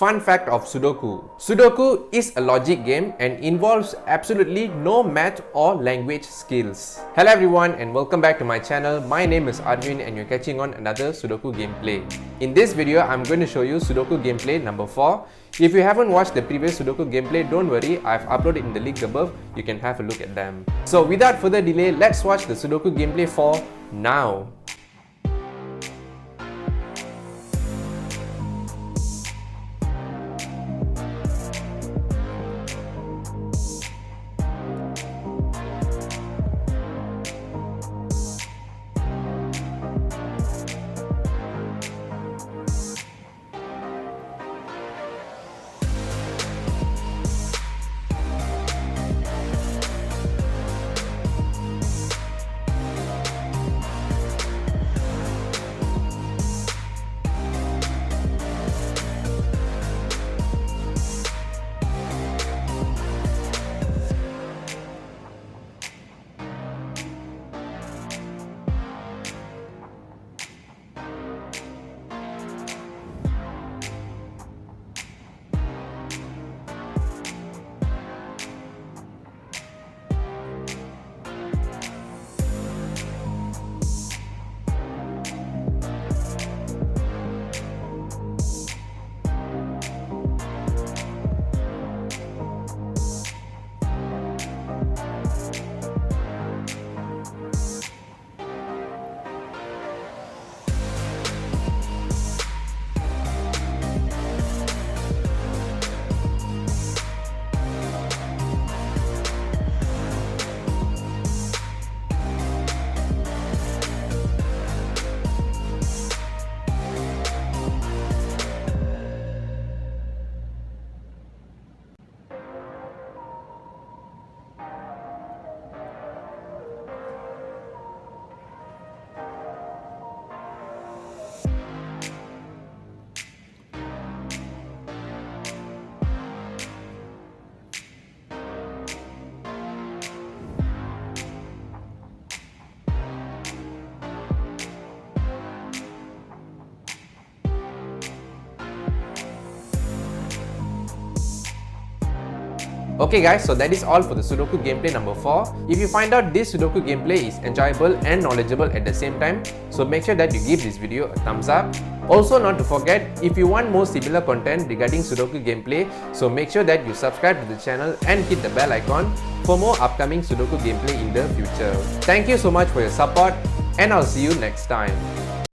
Fun fact of Sudoku. Sudoku is a logic game and involves absolutely no math or language skills. Hello everyone and welcome back to my channel. My name is Arvind and you're catching on another Sudoku gameplay. In this video, I'm going to show you Sudoku gameplay number 4. If you haven't watched the previous Sudoku gameplay, don't worry, I've uploaded in the links above. You can have a look at them. So without further delay, let's watch the Sudoku gameplay 4 now. Okay guys, so that is all for the Sudoku gameplay number 4. If you find out this Sudoku gameplay is enjoyable and knowledgeable at the same time, so make sure that you give this video a thumbs up. Also not to forget, if you want more similar content regarding Sudoku gameplay, so make sure that you subscribe to the channel and hit the bell icon for more upcoming Sudoku gameplay in the future. Thank you so much for your support and I'll see you next time.